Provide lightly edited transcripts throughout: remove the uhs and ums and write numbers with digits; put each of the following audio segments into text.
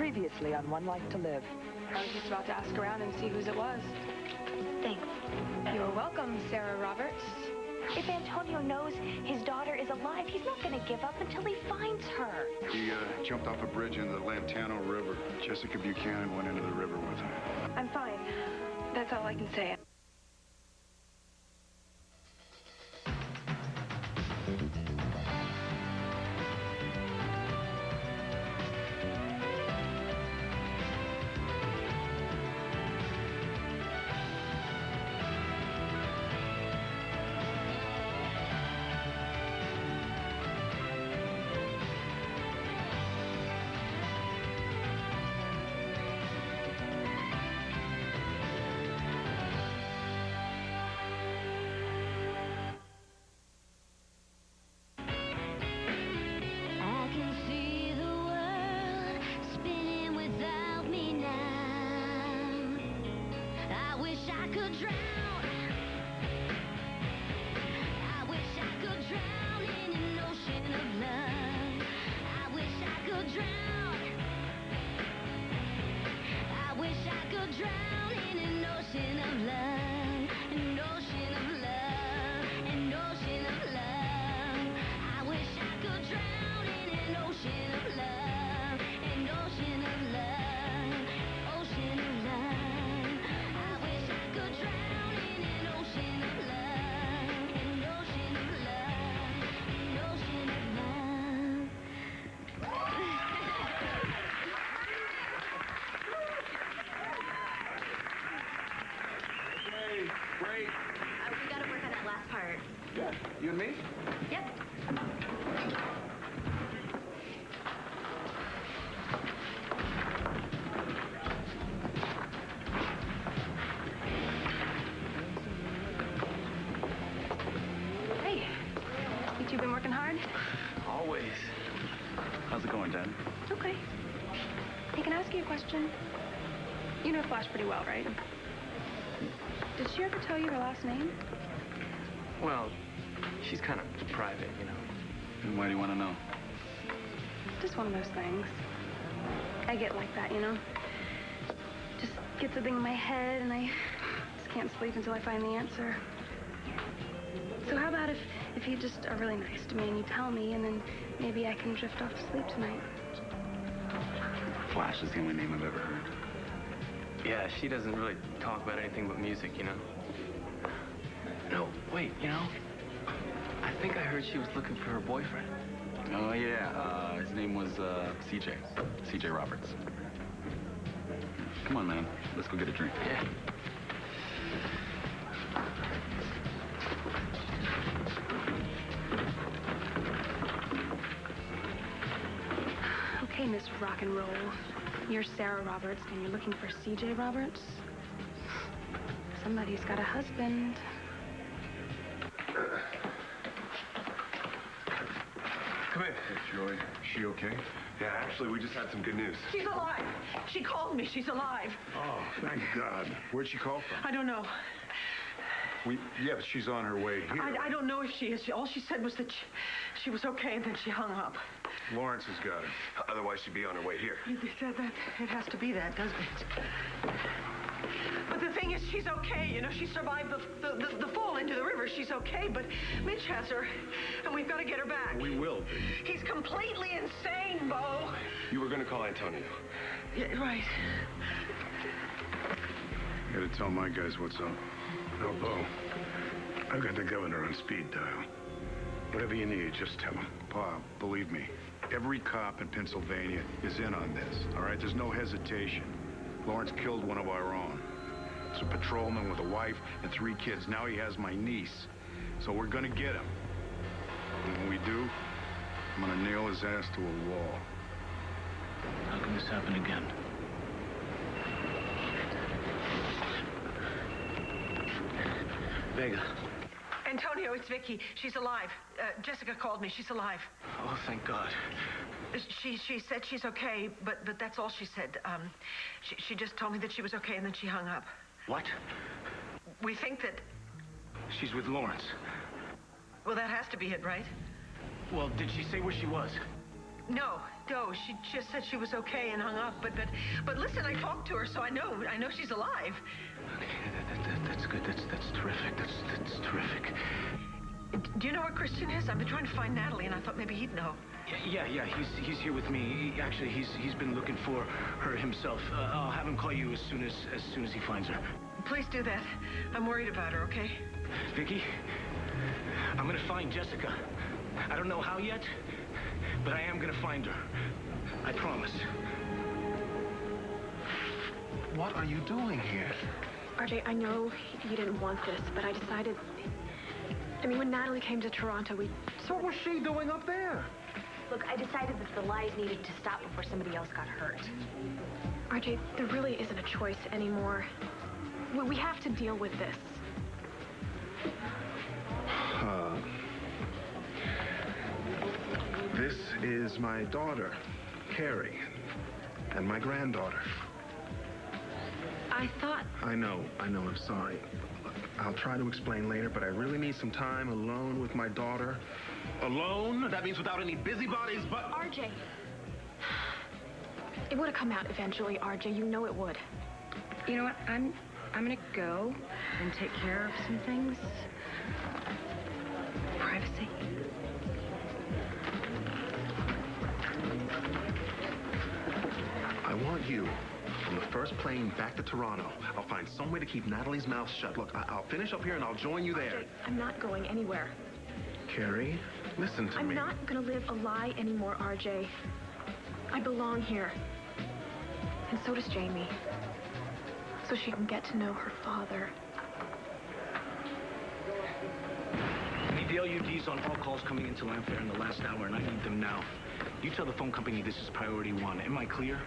Previously on One Life to Live. I was just about to ask around and see whose it was. Thanks. You're welcome, Sarah Roberts. If Antonio knows his daughter is alive, he's not going to give up until he finds her. He jumped off a bridge into the Lantano River. Jessica Buchanan went into the river with him. I'm fine. That's all I can say. You and me? Yep. Hey, think you've been working hard? Always. How's it going, Dad? Okay. Hey, can I ask you a question? You know Flash pretty well, right? Did she ever tell you her last name? Well, she's kind of private, you know. And why do you want to know? Just one of those things. I get like that, you know? Just gets a thing in my head, and I just can't sleep until I find the answer. So how about if you just are really nice to me and you tell me, and then maybe I can drift off to sleep tonight? Flash is the only name I've ever heard. Yeah, she doesn't really talk about anything but music, you know. No, wait, you know, I think I heard she was looking for her boyfriend. Oh, yeah. His name was CJ. CJ Roberts. Come on, man. Let's go get a drink. Yeah. Okay, Miss Rock and Roll. You're Sarah Roberts, and you're looking for CJ Roberts? Somebody's got a husband. Come in. Hey, Joy. She okay? Yeah, actually, we just had some good news. She's alive. She called me. She's alive. Oh, thank God. Where'd she call from? I don't know. Yeah, but she's on her way here. I don't know if she is. All she said was that she was okay, and then she hung up. Lawrence has got her. Otherwise, she'd be on her way here. They said that. It has to be that, doesn't it? But the thing is, she's okay. You know, she survived the fall into the river. She's okay, but Mitch has her, and we've got to get her back. We will, He's completely insane, Bo. You were going to call Antonio. Yeah, right. I gotta tell my guys what's up. No, Bo. I've got the governor on speed dial. Whatever you need, just tell him. Pa, believe me, every cop in Pennsylvania is in on this, all right? There's no hesitation. Lawrence killed one of our own. It's a patrolman with a wife and 3 kids. Now he has my niece. So we're gonna get him. And when we do, I'm gonna nail his ass to a wall. How can this happen again? Vega. Antonio, it's Vicky. She's alive. Jessica called me. She's alive. Oh, thank God. She said she's okay, but that's all she said. She just told me that she was okay, and then she hung up. What? We think that... She's with Lawrence. Well, that has to be it, right? Well, did she say where she was? No, she just said she was okay and hung up. But listen, I talked to her, so I know she's alive. Okay, that's good. That's terrific. That's terrific. Do you know where Christian is? I've been trying to find Natalie, and I thought maybe he'd know. Yeah. He's here with me. Actually, he's been looking for her himself. I'll have him call you as soon as he finds her. Please do that. I'm worried about her. Okay? Vicky, I'm gonna find Jessica. I don't know how yet, but I am gonna find her. I promise. What are you doing here? RJ, I know you didn't want this, but I decided... I mean, when Natalie came to Toronto, So what was she doing up there? Look, I decided that the lies needed to stop before somebody else got hurt. RJ, there really isn't a choice anymore. We have to deal with this. This is my daughter, Carrie, and my granddaughter. I thought... I know, I'm sorry. Look, I'll try to explain later, but I really need some time alone with my daughter. Alone? That means without any busybodies, but... RJ. It would have come out eventually, RJ. You know it would. You know what? I'm gonna go and take care of some things. Privacy. I want you on the first plane back to Toronto. I'll find some way to keep Natalie's mouth shut. Look, I'll finish up here and I'll join you there. RJ, I'm not going anywhere. Carrie, listen to me. I'm not gonna live a lie anymore, RJ. I belong here. And so does Jamie. So she can get to know her father. I need the LUDs on all calls coming into Landfair in the last hour, and I need them now. You tell the phone company this is priority 1. Am I clear?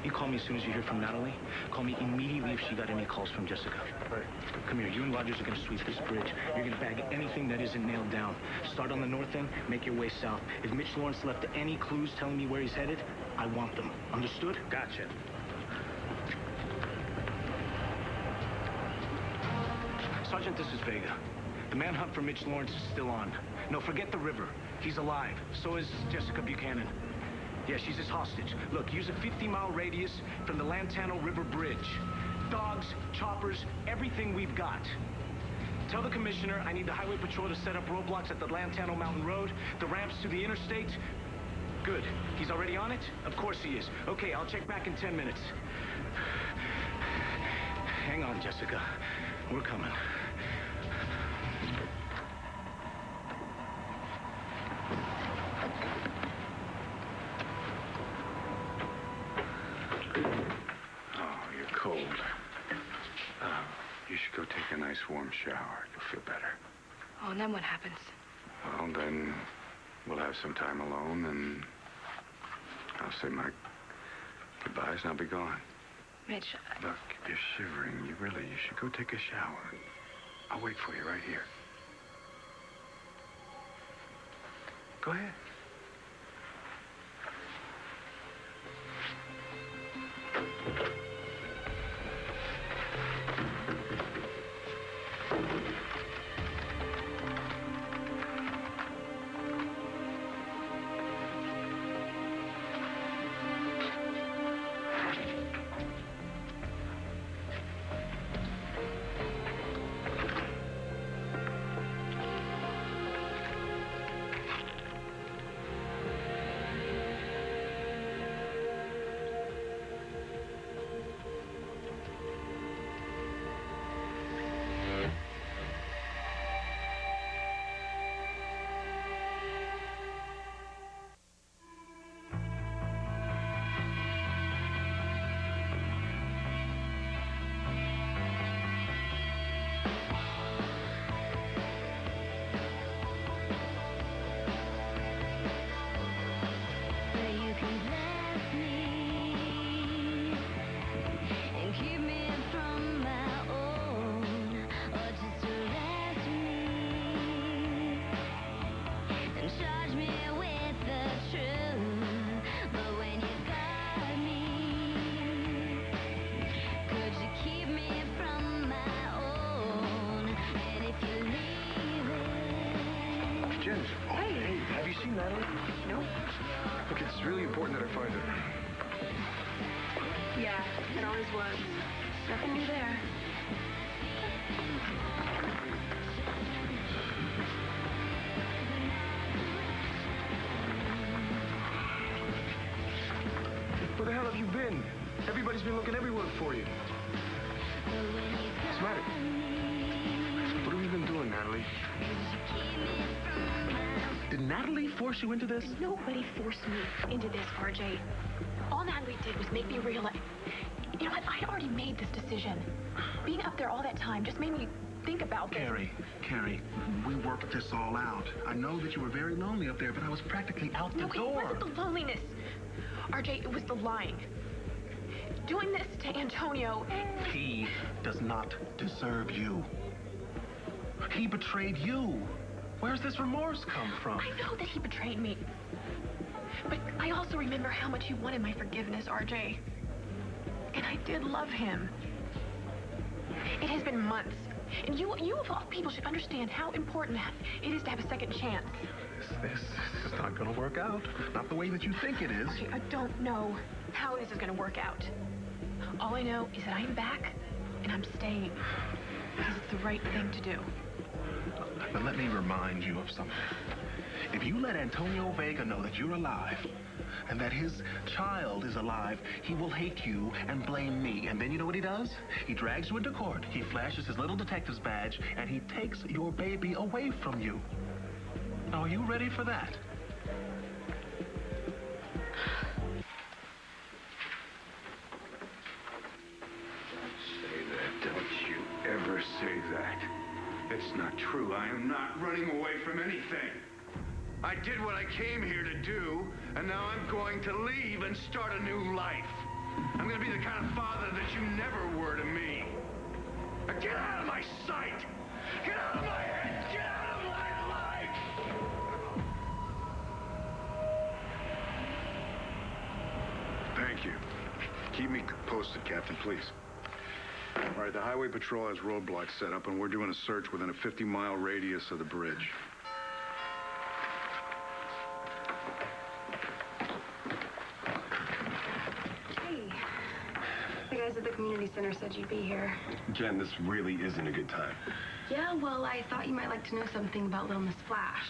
You call me as soon as you hear from Natalie. Call me immediately if she got any calls from Jessica. Right. Come here. You and Rogers are going to sweep this bridge. You're going to bag anything that isn't nailed down. Start on the north end, make your way south. If Mitch Lawrence left any clues telling me where he's headed, I want them. Understood? Gotcha. Sergeant, this is Vega. The manhunt for Mitch Lawrence is still on. No, forget the river. He's alive. So is Jessica Buchanan. Yeah, she's his hostage. Look, use a 50-mile radius from the Lantano River Bridge. Dogs, choppers, everything we've got. Tell the commissioner I need the highway patrol to set up roadblocks at the Lantano Mountain Road, the ramps to the interstate. Good. He's already on it? Of course he is. Okay, I'll check back in 10 minutes. Hang on, Jessica. We're coming. Cold. You should go take a nice warm shower. You'll feel better. Oh, and then what happens? Well, then we'll have some time alone, and I'll say my goodbyes and I'll be gone. Mitch, Look, you're shivering. You should go take a shower. I'll wait for you right here. Go ahead. Jen, hey, have you seen Natalie? no. Look, it's really important that I find her. Yeah, it always was. Nothing new there. Where the hell have you been? Everybody's been looking everywhere for you. What's the matter? What have you been doing, Natalie? Did Natalie force you into this? Nobody forced me into this, RJ. All Natalie did was make me realize... You know what? I'd already made this decision. Being up there all that time just made me think about this. Carrie, we worked this all out. I know that you were very lonely up there, but I was practically out the door. No, it wasn't the loneliness. RJ, it was the lying. Doing this to Antonio... He does not deserve you. He betrayed you. Where's this remorse come from? I know that he betrayed me. But I also remember how much he wanted my forgiveness, RJ. And I did love him. It has been months. And you of all people should understand how important it is to have a second chance. This is not going to work out. Not the way that you think it is. Okay, I don't know how this is going to work out. All I know is that I'm back and I'm staying. Because it's the right thing to do. But let me remind you of something. If you let Antonio Vega know that you're alive and that his child is alive, he will hate you and blame me. And then you know what he does? He drags you into court. He flashes his little detective's badge and he takes your baby away from you. Now, are you ready for that? Say that. Don't you ever say that. It's not true. I am not running away from anything. I did what I came here to do, and now I'm going to leave and start a new life. I'm going to be the kind of father that you never were to me. Now get out of my sight! Get out of my head! Get out of my life! Thank you. Keep me posted, Captain, please. All right, the Highway Patrol has roadblocks set up, and we're doing a search within a 50-mile radius of the bridge. Hey, the guys at the community center said you'd be here. Jen, this really isn't a good time. Yeah, well, I thought you might like to know something about Little Miss Flash.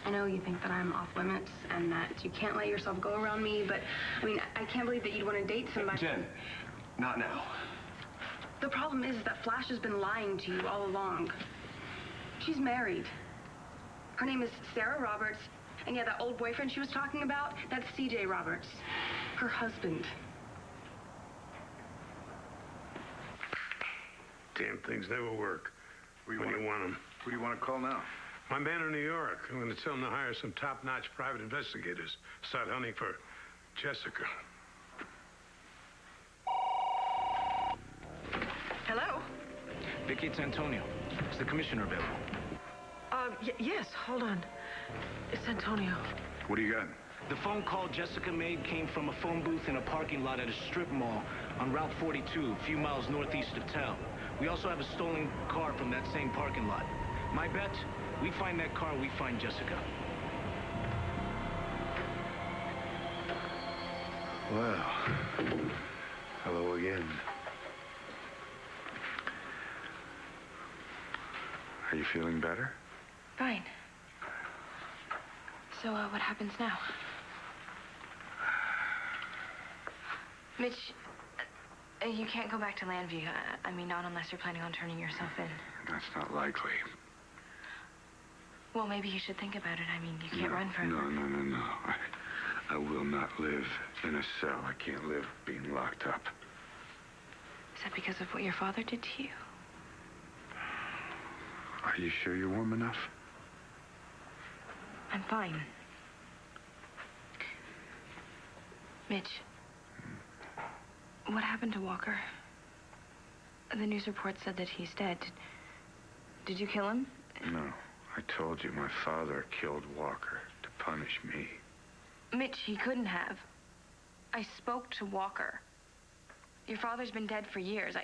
I know you think that I'm off limits and that you can't let yourself go around me, but, I mean, I can't believe that you'd want to date somebody. Jen, not now. The problem is that Flash has been lying to you all along. She's married. Her name is Sarah Roberts, and yeah, that old boyfriend she was talking about, that's CJ Roberts, her husband. Damn things never work. When you want them. Who do you want to call now? My man in New York. I'm going to tell him to hire some top-notch private investigators. Start hunting for Jessica. Hello? Vicky, it's Antonio. Is the commissioner available? Yes, hold on. It's Antonio. What do you got? The phone call Jessica made came from a phone booth in a parking lot at a strip mall on Route 42, a few miles northeast of town. We also have a stolen car from that same parking lot. My bet, we find that car, we find Jessica. Well, hello again. Are you feeling better? Fine. So, what happens now? Mitch, you can't go back to Landview. I mean, not unless you're planning on turning yourself in. That's not likely. Well, maybe you should think about it. I mean, you can't run forever. No. I will not live in a cell. I can't live being locked up. Is that because of what your father did to you? Are you sure you're warm enough? I'm fine. Mitch, what happened to Walker? The news report said that he's dead. Did you kill him? No. I told you my father killed Walker to punish me. Mitch, he couldn't have. I spoke to Walker. Your father's been dead for years.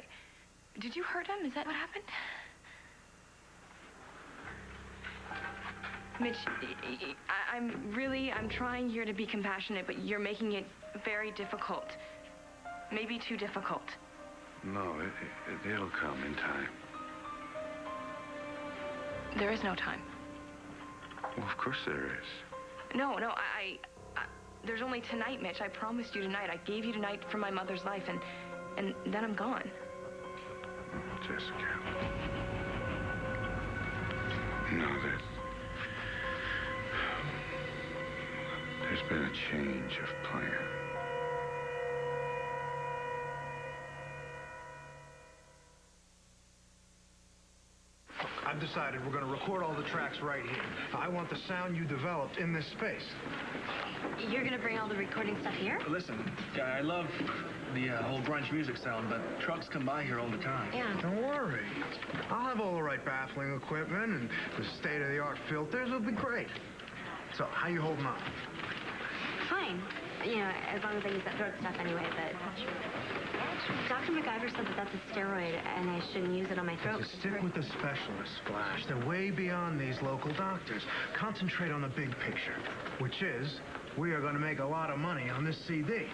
Did you hurt him? Is that what happened? Mitch, I'm trying here to be compassionate, but you're making it very difficult. Maybe too difficult. No, it'll come in time. There is no time. Well, of course there is. No, there's only tonight, Mitch. I promised you tonight. I gave you tonight for my mother's life, and then I'm gone. Oh, Jessica. No, there's been a change of plan. I've decided we're going to record all the tracks right here. I want the sound you developed in this space. You're gonna bring all the recording stuff here? Listen, I love the whole grunge music sound, but trucks come by here all the time. Yeah. Don't worry. I'll have all the right baffling equipment and the state-of-the-art filters. It'll be great. So, how you holding on? Fine. You know, as long as I use that throat stuff anyway, but... Dr. MacGyver said that that's a steroid and I shouldn't use it on my throat. Just stick with the specialists, Flash. They're way beyond these local doctors. Concentrate on the big picture, which is we are going to make a lot of money on this CD.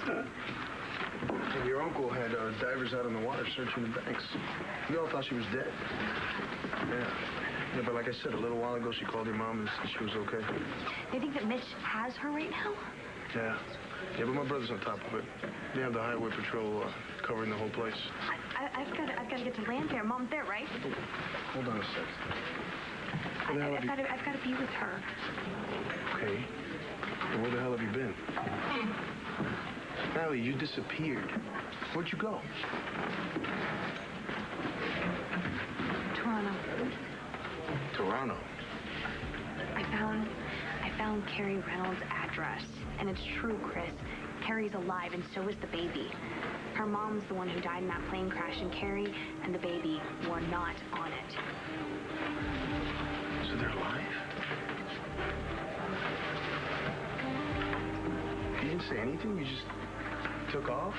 And your uncle had divers out in the water searching the banks. We all thought she was dead. Yeah, but like I said, a little while ago, she called your mom and said she was okay. They think that Mitch has her right now? Yeah, but my brother's on top of it. They have the highway patrol covering the whole place. I've got to get to Landfair. Mom's there, right? Hold on a sec. I've got to be with her. Okay. And where the hell have you been? Allie, you disappeared. Where'd you go? Toronto. Toronto? I found Carrie Reynolds' address. And it's true, Chris. Carrie's alive, and so is the baby. Her mom's the one who died in that plane crash, and Carrie and the baby were not on it. So they're alive? You didn't say anything? You just took off?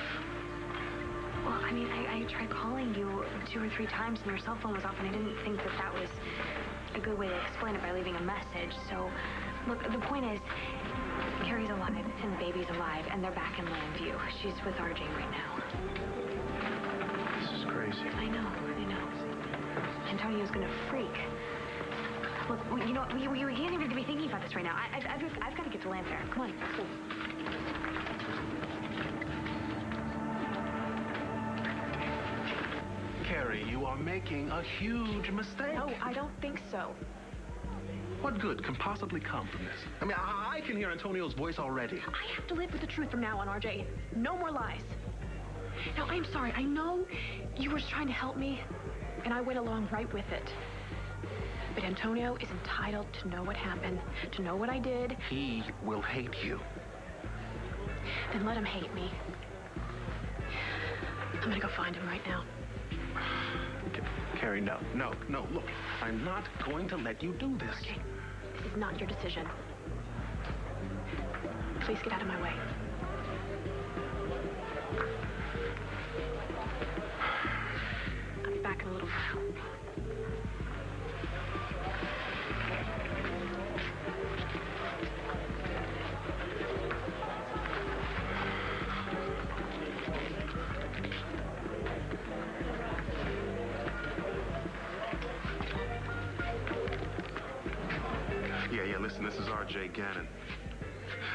Well, I mean, I tried calling you 2 or 3 times, and your cell phone was off, and I didn't think that was a good way to explain it by leaving a message. So, look, the point is, Carrie's alive, and the baby's alive, and they're back in Landview. She's with RJ right now. This is crazy. I know. Antonio's gonna freak. Look, you know, we can't even be thinking about this right now. I've got to get to Landfair. Come on, let's go. Carrie, you are making a huge mistake. No, I don't think so. What good can possibly come from this? I mean, I can hear Antonio's voice already. I have to live with the truth from now on, RJ. No more lies. Now, I'm sorry. I know you were trying to help me, and I went along right with it. But Antonio is entitled to know what happened, to know what I did. He will hate you. Then let him hate me. I'm gonna go find him right now. Carrie, no. Look, I'm not going to let you do this. RJ, this is not your decision. Please get out of my way. I'll be back in a little while. Yeah, listen, this is RJ Gannon.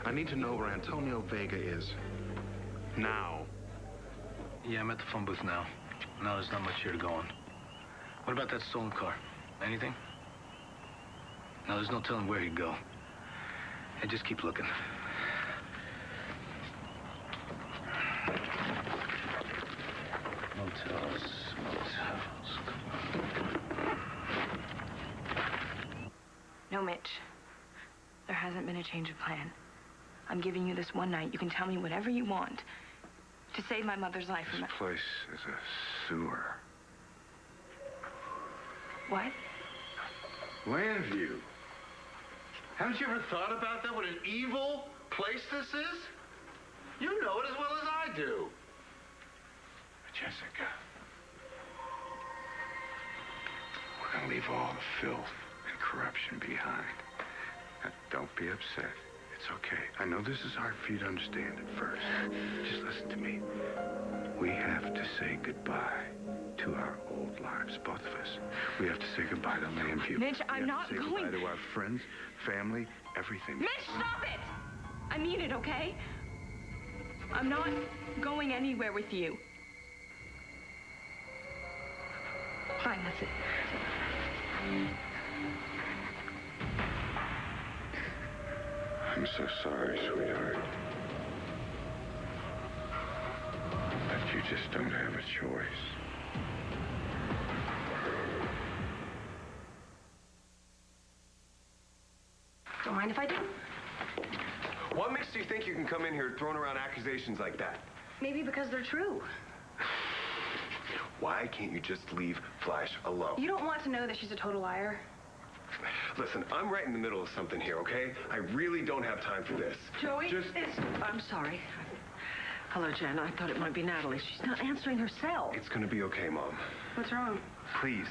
I need to know where Antonio Vega is. Now. Yeah, I'm at the phone booth now. No, there's not much here to go on. What about that stolen car? Anything? No, there's no telling where he'd go. Hey, just keep looking. Motels. No, Mitch. There hasn't been a change of plan. I'm giving you this one night. You can tell me whatever you want to save my mother's life. This place is a sewer. What? Landview. Haven't you ever thought about that? What an evil place this is? You know it as well as I do. Jessica, we're gonna leave all the filth and corruption behind. Now, don't be upset. It's okay. I know this is hard for you to understand at first. Just listen to me. We have to say goodbye to our old lives, both of us. We have to say goodbye to Lambview. Mitch, I'm not going. Say goodbye to our friends, family, everything. Mitch, stop it! I mean it, okay? I'm not going anywhere with you. Fine, that's it. I'm so sorry, sweetheart. But you just don't have a choice. Don't mind if I do. What makes you think you can come in here throwing around accusations like that? Maybe because they're true. Why can't you just leave Flash alone? You don't want to know that she's a total liar. Listen, I'm right in the middle of something here, okay? I really don't have time for this. Joey, I'm sorry. Hello, Jen. I thought it might be Natalie. She's not answering her cell. It's gonna be okay, Mom. What's wrong? Please,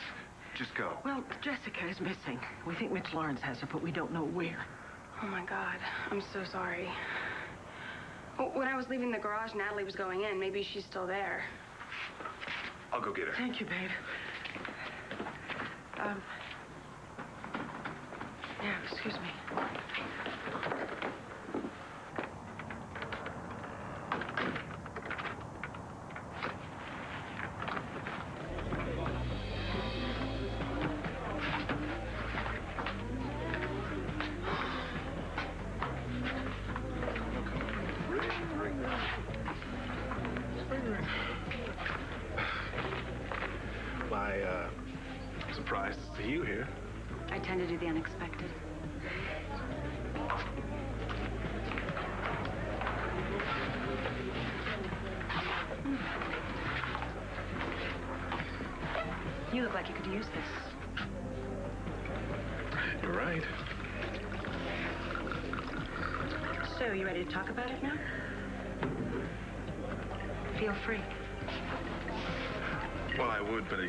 just go. Well, Jessica is missing. We think Mitch Lawrence has her, but we don't know where. Oh, my God. I'm so sorry. When I was leaving the garage, Natalie was going in. Maybe she's still there. I'll go get her. Thank you, babe. Yeah, excuse me. Surprised to see you here. I tend to do the unexpected. You look like you could use this. You're right. So, you ready to talk about it now? Feel free. Well, I would, but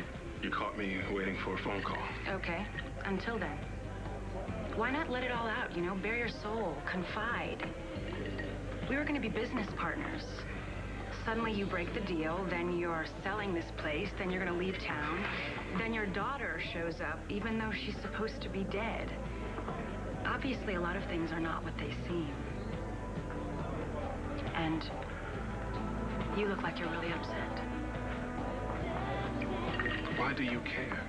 you caught me waiting for a phone call. Okay. Until then. Why not let it all out, you know? Bare your soul. Confide. We were going to be business partners. Suddenly you break the deal, then you're selling this place, then you're going to leave town. Then your daughter shows up, even though she's supposed to be dead. Obviously, a lot of things are not what they seem. And you look like you're really upset. Why do you care?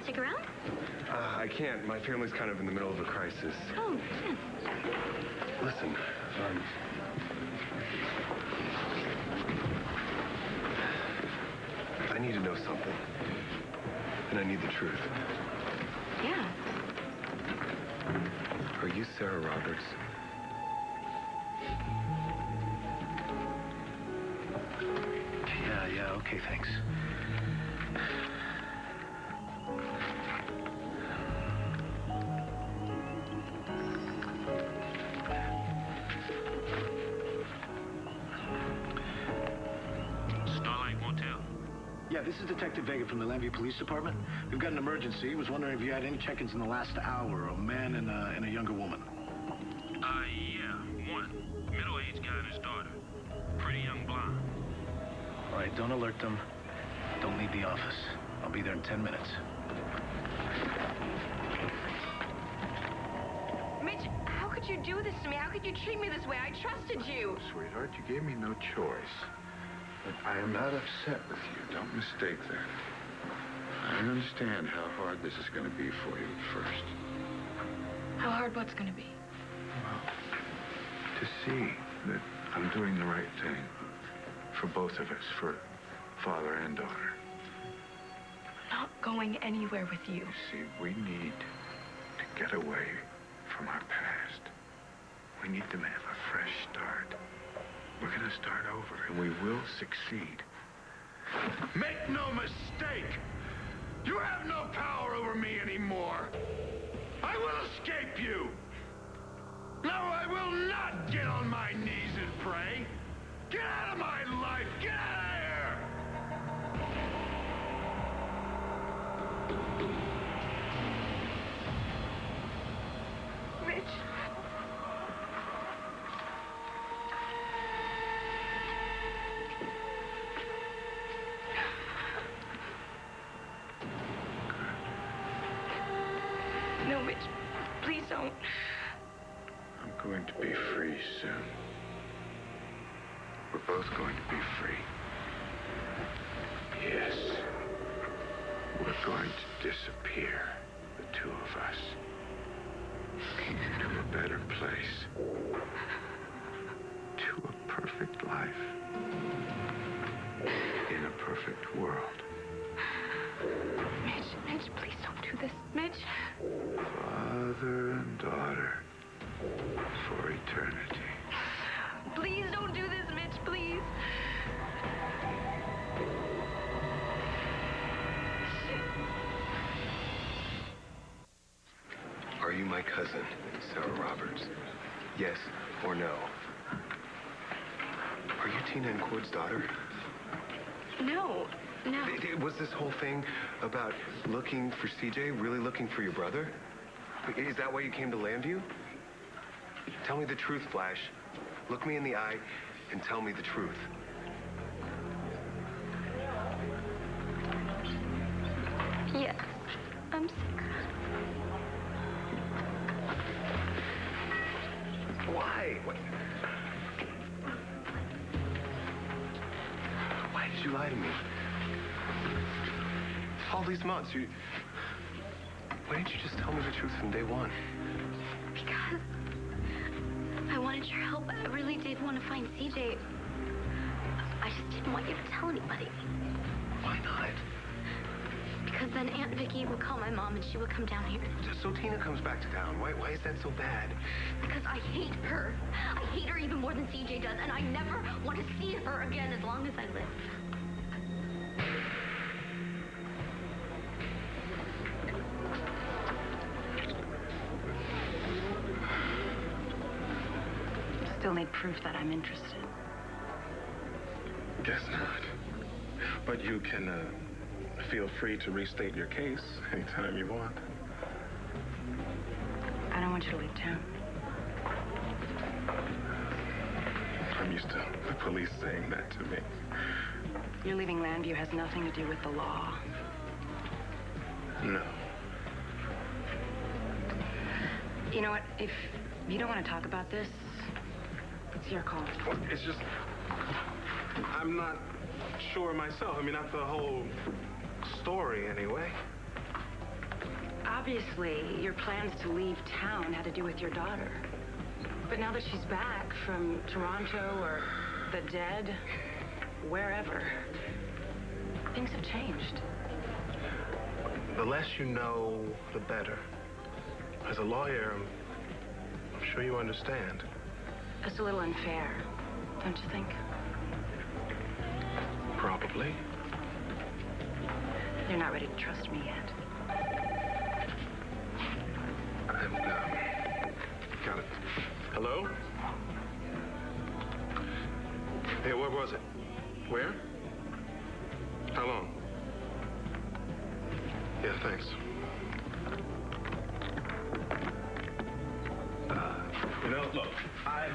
Stick around? I can't. My family's kind of in the middle of a crisis. Oh, yeah. Listen, I need to know something. And I need the truth. Yeah. Are you Sarah Roberts? Yeah, okay, thanks. Yeah, this is Detective Vega from the Lambview Police Department. We've got an emergency. Was wondering if you had any check-ins in the last hour. A man and a younger woman. Yeah, one. Middle-aged guy and his daughter. Pretty young blonde. All right, don't alert them. Don't leave the office. I'll be there in 10 minutes. Mitch, how could you do this to me? How could you treat me this way? I trusted you. Oh, sweetheart, you gave me no choice. But I am not upset with you. Don't mistake that. I understand how hard this is going to be for you at first. How hard what's going to be? Well, to see that I'm doing the right thing for both of us, for father and daughter. I'm not going anywhere with you. See, we need to get away from our past. We need to have a fresh start. We're going to start over, and we will succeed. Make no mistake! You have no power over me anymore! I will escape you! No, I will not get on my knees and pray! Get out of my life! Get out of here! Mitch. No, Mitch. Please don't. I'm going to be free soon. We're both going to be free. Yes. We're going to disappear, the two of us, to a better place, to a perfect life, in a perfect world. Mitch, please don't do this. Mitch. Father and daughter for eternity. Please don't do this, Mitch, please. Are you my cousin, Sarah Roberts? Yes or no? Are you Tina and Cord's daughter? No. Was this whole thing about looking for CJ, really looking for your brother? Is that why you came to Landview? Tell me the truth, Flash. Look me in the eye and tell me the truth. Yes, I'm sick. Why? Why did you lie to me? All these months, why didn't you just tell me the truth from day one? Because I wanted your help. I really did want to find CJ. I just didn't want you to tell anybody. Why not? Because then Aunt Vicky would call my mom and she would come down here. So Tina comes back to town. Why is that so bad? Because I hate her. I hate her even more than CJ does, and I never want to see her again as long as I live. Still need proof that I'm interested. Guess not. But you can feel free to restate your case anytime you want. I don't want you to leave town. I'm used to the police saying that to me. Your leaving Landview has nothing to do with the law. No. You know what? If you don't want to talk about this, it's your call. Well, it's just, I'm not sure myself. I mean, not the whole story, anyway. Obviously, your plans to leave town had to do with your daughter. But now that she's back from Toronto or the dead, wherever, things have changed. The less you know, the better. As a lawyer, I'm sure you understand. It's a little unfair, don't you think? Probably. You're not ready to trust me yet. I've got it. Hello? Hey, where was it? Where? How long? Yeah, thanks. You know, look, I've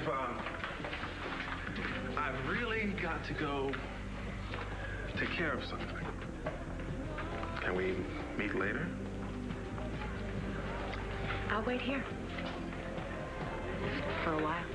really got to go take care of something. Can we meet later? I'll wait here. For a while.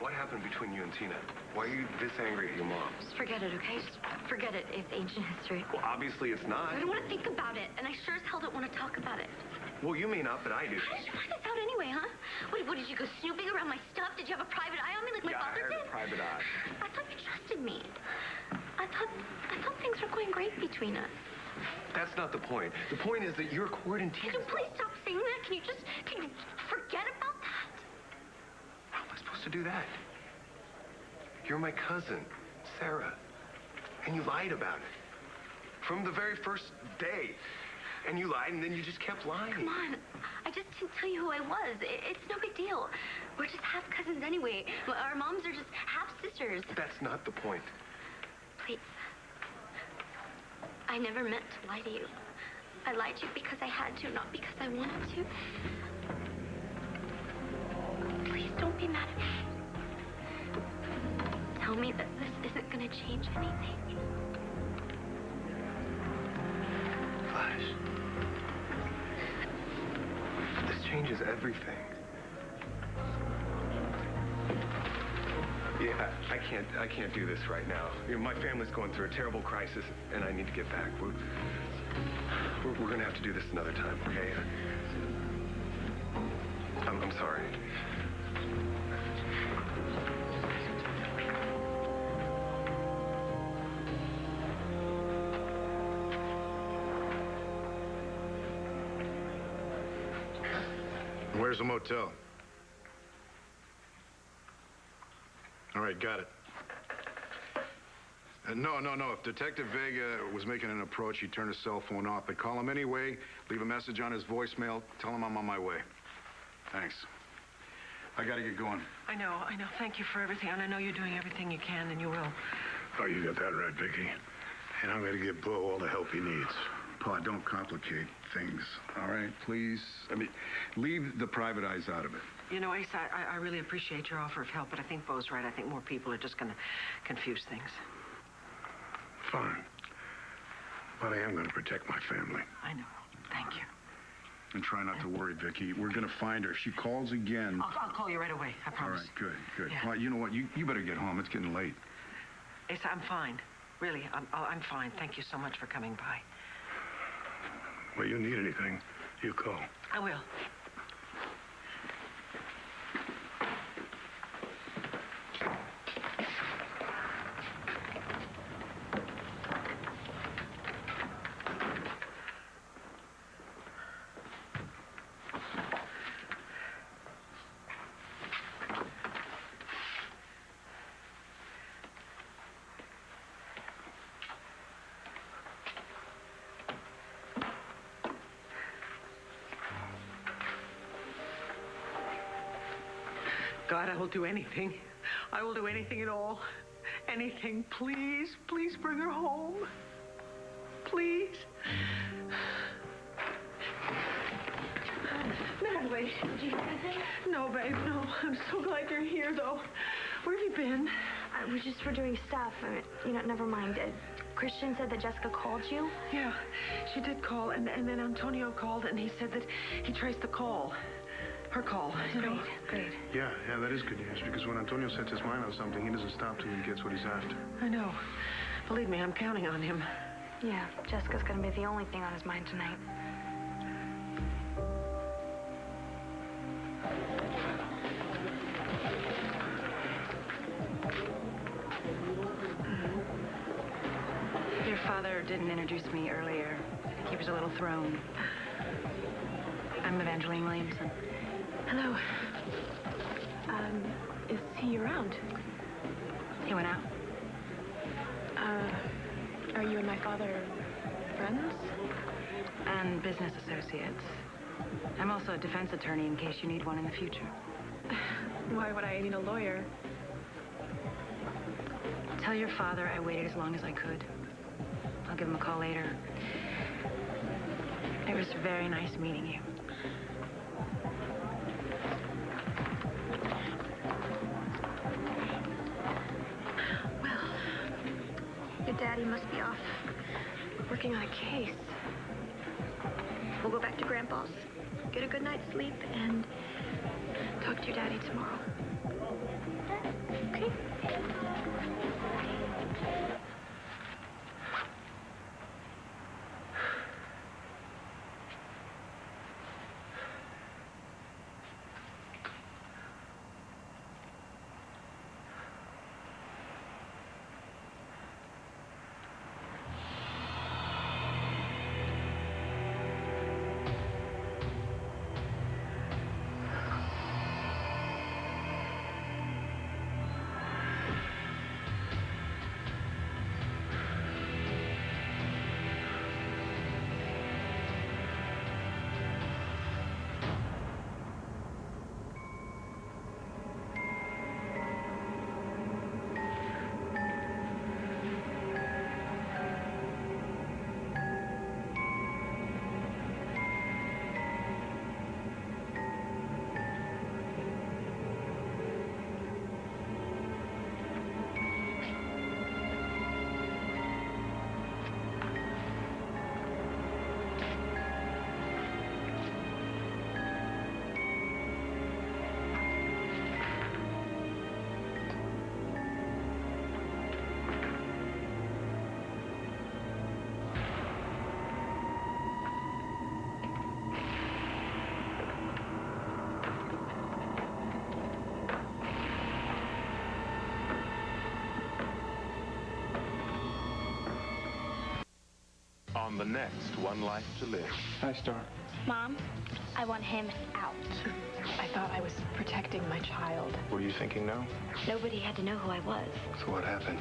What happened between you and Tina? Why are you this angry at your mom? Just forget it, okay? Just forget it. It's ancient history. Well, obviously it's not. I don't want to think about it, and I sure as hell don't want to talk about it. Well, you may not, but I do. How did you find this out anyway, huh? What did you go snooping around my stuff? Did you have a private eye on me like my father I did? had a private eye. I thought you trusted me. I thought things were going great between us. That's not the point. The point is that you're courting Tina. Can you please stop saying that? Can you forget about that? How am I supposed to do that? You're my cousin, Sarah. And you lied about it. From the very first day. And you lied, and then you just kept lying. Come on. I just didn't tell you who I was. It's no big deal. We're just half cousins anyway. Our moms are just half sisters. That's not the point. Please. I never meant to lie to you. I lied to you because I had to, not because I wanted to. Please don't be mad at me. Tell me that this isn't going to change anything. Flash. This changes everything. Yeah, I can't do this right now. You know, my family's going through a terrible crisis, and I need to get back. We're gonna have to do this another time, okay? I'm sorry. Where's the motel? All right, got it. No. If Detective Vega was making an approach, he'd turn his cell phone off. But call him anyway, leave a message on his voicemail, tell him I'm on my way. Thanks. I gotta get going. I know. Thank you for everything, and I know you're doing everything you can, and you will. Oh, you got that right, Vicky. And I'm gonna give Bo all the help he needs. Pa, don't complicate things, all right? Please. I mean, leave the private eyes out of it. You know, Ace, I really appreciate your offer of help, but I think Bo's right. I think more people are just going to confuse things. Fine. But I am going to protect my family. I know. Thank you. And try not to worry, Vicky. We're going to find her. If she calls again... I'll call you right away. I promise. All right, good. Yeah. Well, you know what? You better get home. It's getting late. Ace, I'm fine. Really, I'm fine. Thank you so much for coming by. Well, you need anything, you call. I will. God, I will do anything. I will do anything at all. Anything. Please, please bring her home. Please. Natalie. Did you hear anything? No, babe, no. I'm so glad you're here, though. Where have you been? We just were doing stuff. Never mind. Christian said that Jessica called you? Yeah, she did call, and then Antonio called, and he said that he traced the call. Her call. Great. Yeah, that is good news, because when Antonio sets his mind on something, he doesn't stop till he gets what he's after. I know. Believe me, I'm counting on him. Yeah, Jessica's gonna be the only thing on his mind tonight. Your father didn't introduce me earlier. He was a little thrown. I'm Evangeline Williamson. Hello. Is he around? He went out. Are you and my father friends? And business associates. I'm also a defense attorney in case you need one in the future. Why would I need a lawyer? Tell your father I waited as long as I could. I'll give him a call later. It was very nice meeting you. Daddy must be off working on a case. We'll go back to Grandpa's, get a good night's sleep, and talk to your daddy tomorrow. Okay? On the next One Life to Live. Hi, Star. Mom, I want him out. I thought I was protecting my child. What are you thinking now? Nobody had to know who I was. So what happened?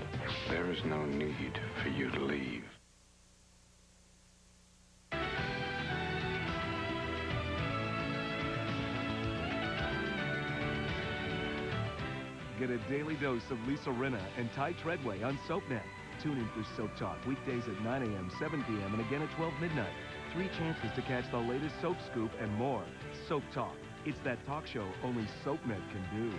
There is no need for you to leave. Get a daily dose of Lisa Rinna and Ty Treadway on SoapNet. Tune in for Soap Talk weekdays at 9 a.m., 7 p.m., and again at 12 midnight. 3 chances to catch the latest soap scoop and more. Soap Talk. It's that talk show only SoapNet can do.